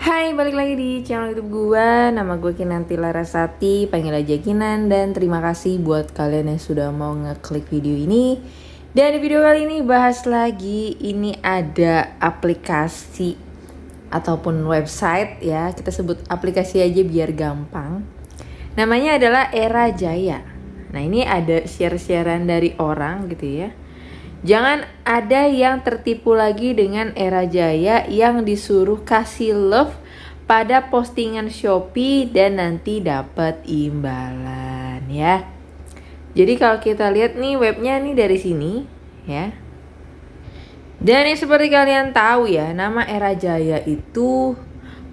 Hai, balik lagi di channel YouTube gua. Nama gue Kinanti Larasati, panggil aja Kinan. Dan terima kasih buat kalian yang sudah mau ngeklik video ini. Dan di video kali ini bahas lagi, ini ada aplikasi ataupun website ya. Kita sebut aplikasi aja biar gampang. Namanya adalah Era Jaya. Nah, ini ada share-sharean dari orang gitu ya. Jangan ada yang tertipu lagi dengan Era Jaya yang disuruh kasih love pada postingan Shopee dan nanti dapat imbalan ya. Jadi kalau kita lihat nih webnya nih dari sini ya. Dan yang seperti kalian tahu ya, nama Era Jaya itu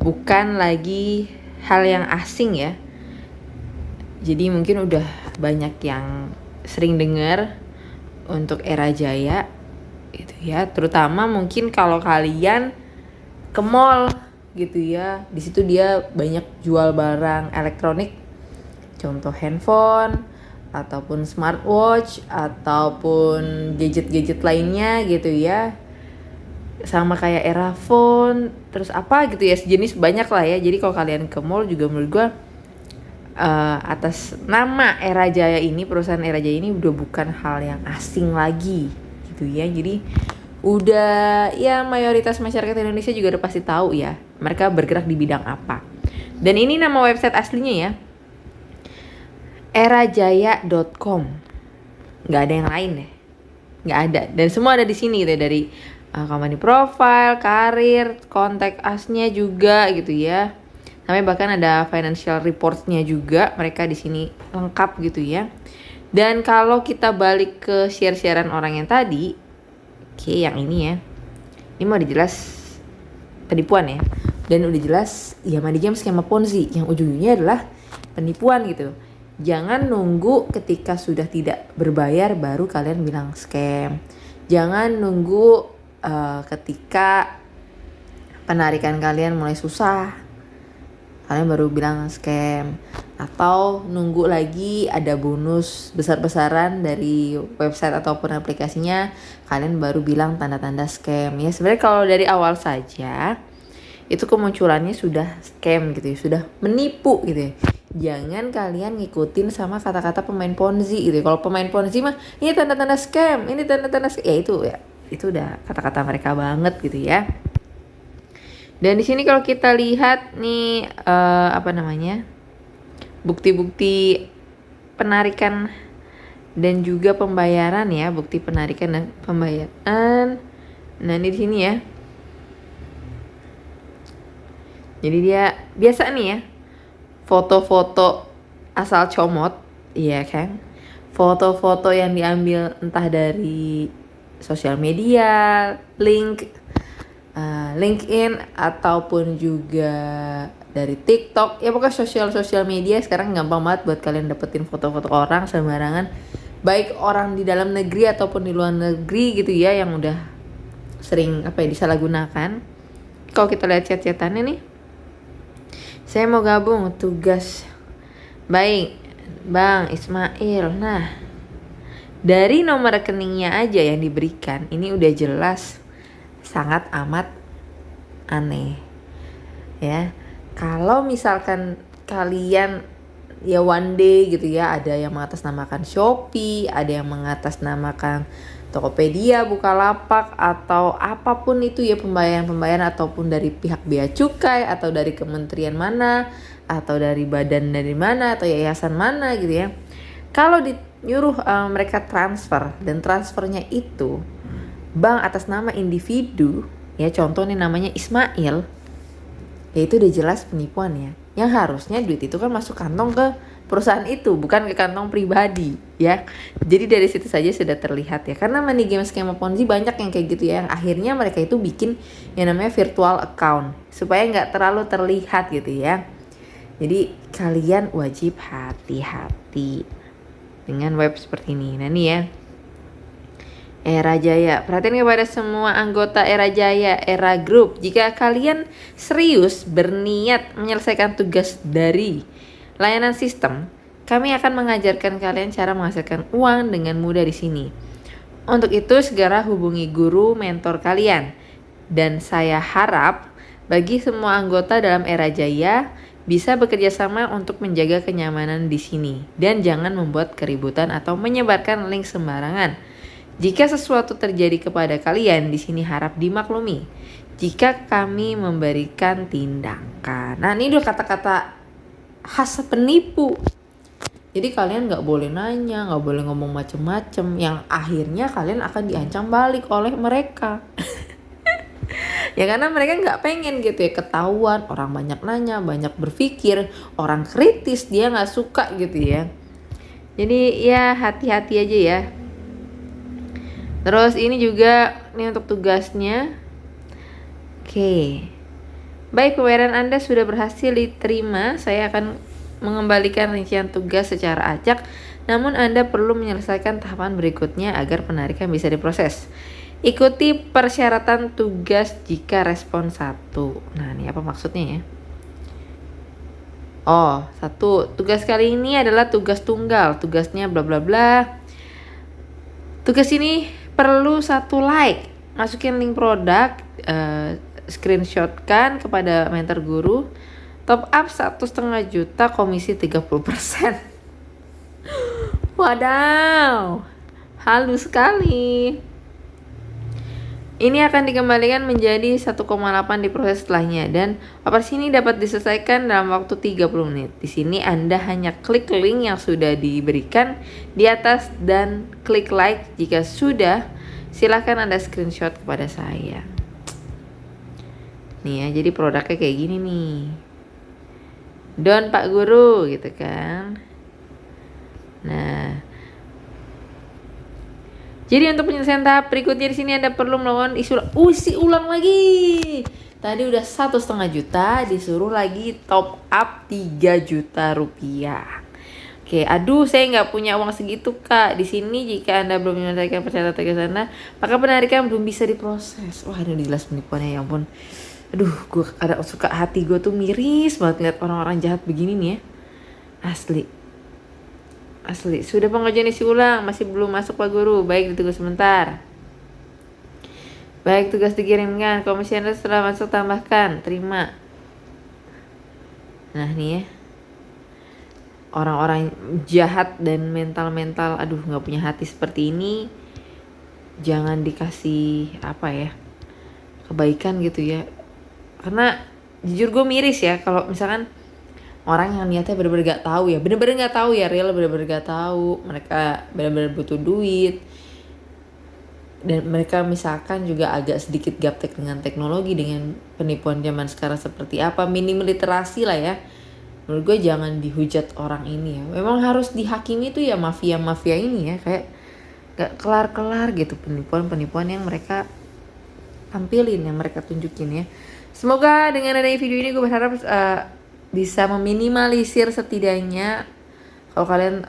bukan lagi hal yang asing ya. Jadi mungkin udah banyak yang sering dengar untuk Era Jaya gitu ya, terutama mungkin kalau kalian ke mall gitu ya, di situ dia banyak jual barang elektronik, contoh handphone ataupun smartwatch ataupun gadget-gadget lainnya gitu ya, sama kayak Era Phone, terus apa gitu ya, sejenis banyak lah ya. Jadi kalau kalian ke mall juga menurut gue atas nama Era Jaya ini, perusahaan Era Jaya ini udah bukan hal yang asing lagi gitu ya. Jadi udah ya mayoritas masyarakat Indonesia juga udah pasti tahu ya mereka bergerak di bidang apa. Dan ini nama website aslinya ya, erajaya.com. Nggak ada yang lain deh, nggak ada. Dan semua ada di sini gitu ya, dari company profile, karir, kontak asnya juga gitu ya. Sampai bahkan ada financial reports-nya juga, mereka di sini lengkap gitu ya. Dan kalau kita balik ke share-sharean orang yang tadi, oke, yang ini ya, ini mau dijelas penipuan ya. Dan udah jelas ya money game skema Ponzi yang ujungnya adalah penipuan gitu. Jangan nunggu ketika sudah tidak berbayar baru kalian bilang scam. Jangan nunggu ketika penarikan kalian mulai susah kalian baru bilang scam, atau nunggu lagi ada bonus besar-besaran dari website ataupun aplikasinya kalian baru bilang tanda-tanda scam ya. Sebenarnya kalau dari awal saja itu kemunculannya sudah scam gitu ya, sudah menipu gitu ya. Jangan kalian ngikutin sama kata-kata pemain Ponzi gitu ya. Kalau pemain Ponzi mah ini tanda-tanda scam, ini tanda-tanda scam, ya itu udah kata-kata mereka banget gitu ya. Dan di sini kalau kita lihat nih bukti-bukti penarikan dan juga pembayaran ya, bukti penarikan dan pembayaran. Nah, ini di sini ya. Jadi dia biasa nih ya, foto-foto asal comot, iya kan? Foto-foto yang diambil entah dari sosial media, LinkedIn ataupun juga dari TikTok ya, pokoknya sosial media sekarang gampang banget buat kalian dapetin foto-foto orang sembarangan, baik orang di dalam negeri ataupun di luar negeri gitu ya, yang udah sering disalahgunakan. Kalau kita lihat chat-chatannya nih, saya mau gabung tugas baik Bang Ismail. Nah, dari nomor rekeningnya aja yang diberikan ini udah jelas sangat amat aneh ya. Kalau misalkan kalian ya one day gitu ya, ada yang mengatasnamakan Shopee, ada yang mengatasnamakan Tokopedia, Bukalapak, atau apapun itu ya, pembayaran ataupun dari pihak bea cukai atau dari kementerian mana atau dari badan dari mana atau yayasan mana gitu ya. Kalau dinyuruh mereka transfer dan transfernya itu bank atas nama individu ya, contoh nih namanya Ismail, ya itu udah jelas penipuan ya. Yang harusnya duit itu kan masuk kantong ke perusahaan itu, bukan ke kantong pribadi ya. Jadi dari situ saja sudah terlihat ya, karena money game skema Ponzi banyak yang kayak gitu ya, yang akhirnya mereka itu bikin yang namanya virtual account supaya nggak terlalu terlihat gitu ya. Jadi kalian wajib hati-hati dengan web seperti ini. Nah nih ya, Era Jaya. Perhatian kepada semua anggota Era Jaya, Era Group. Jika kalian serius berniat menyelesaikan tugas dari layanan sistem, kami akan mengajarkan kalian cara menghasilkan uang dengan mudah di sini. Untuk itu segera hubungi guru mentor kalian. Dan saya harap Bagi semua anggota dalam era jaya, bisa bekerja sama untuk menjaga kenyamanan di sini dan jangan membuat keributan atau menyebarkan link sembarangan. Jika sesuatu terjadi kepada kalian, di sini harap dimaklumi. Jika kami memberikan tindakan. Nah, ini udah kata-kata khas penipu. Jadi kalian nggak boleh nanya, nggak boleh ngomong macem-macem, yang akhirnya kalian akan diancam balik oleh mereka. Ya karena mereka nggak pengen gitu ya ketahuan orang banyak nanya, banyak berpikir, orang kritis, dia nggak suka gitu ya. Jadi ya hati-hati aja ya. Terus ini juga nih untuk tugasnya. Oke. Baik, pembayaran Anda sudah berhasil diterima. Saya akan mengembalikan rincian tugas secara acak. Namun Anda perlu menyelesaikan tahapan berikutnya agar penarikan bisa diproses. Ikuti persyaratan tugas jika respon 1. Nah, ini apa maksudnya ya? Oh, 1. Tugas kali ini adalah tugas tunggal. Tugasnya bla bla bla. Tugas ini perlu 1 like. Masukin link produk, screenshotkan kepada mentor guru. Top up 1,5 juta, komisi 30%. Wadaw, halus sekali. Ini akan dikembalikan menjadi 1,8 di proses setelahnya dan operasi ini dapat diselesaikan dalam waktu 30 menit. Di sini Anda hanya klik link yang sudah diberikan di atas dan klik like. Jika sudah, silakan Anda screenshot kepada saya. Nih ya, jadi produknya kayak gini nih. Don Pak Guru gitu kan. Nah, jadi untuk penyelesaian tahap berikutnya di sini Anda perlu melakukan isi ulang lagi. Tadi udah 1,5 juta, disuruh lagi top up 3 juta rupiah. Oke, aduh saya nggak punya uang segitu kak. Di sini jika Anda belum menyelesaikan persyaratan tugas Anda, maka penarikan belum bisa diproses. Wah, ini jelas penipuannya, ya ampun. Aduh, gue ada suka hati gue tuh miris banget lihat orang-orang jahat begini nih ya. Asli, sudah pengajian isi ulang, masih belum masuk Pak Guru. Baik, ditunggu sebentar. Baik, tugas dikirimkan. Komisi Anda setelah masuk tambahkan, terima. Nah nih ya, orang-orang jahat dan mental-mental, aduh nggak punya hati seperti ini, jangan dikasih apa ya, kebaikan gitu ya. Karena jujur gue miris ya kalau misalkan orang yang niatnya bener-bener gak tahu ya, real bener-bener gak tahu, mereka bener-bener butuh duit, dan mereka misalkan juga agak sedikit gaptek dengan teknologi, dengan penipuan zaman sekarang seperti apa, minim literasi lah ya. Menurut gue jangan dihujat orang ini ya, memang harus dihakimi tuh ya mafia-mafia ini ya, kayak gak kelar-kelar gitu penipuan-penipuan yang mereka tampilin, yang mereka tunjukin ya. Semoga dengan adanya video ini gue berharap bisa meminimalisir setidaknya kalau kalian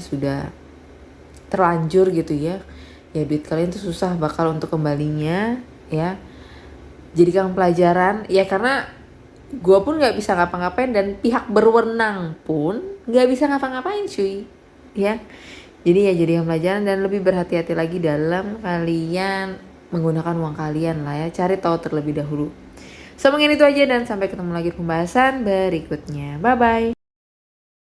sudah terlanjur gitu ya duit kalian tuh susah bakal untuk kembalinya ya. Jadikan pelajaran ya, karena gue pun nggak bisa ngapa-ngapain dan pihak berwenang pun nggak bisa ngapa-ngapain cuy ya. Jadi ya jadikan pelajaran dan lebih berhati-hati lagi dalam kalian menggunakan uang kalian lah ya. Cari tahu terlebih dahulu. So mungkin itu aja dan sampai ketemu lagi di pembahasan berikutnya. Bye bye.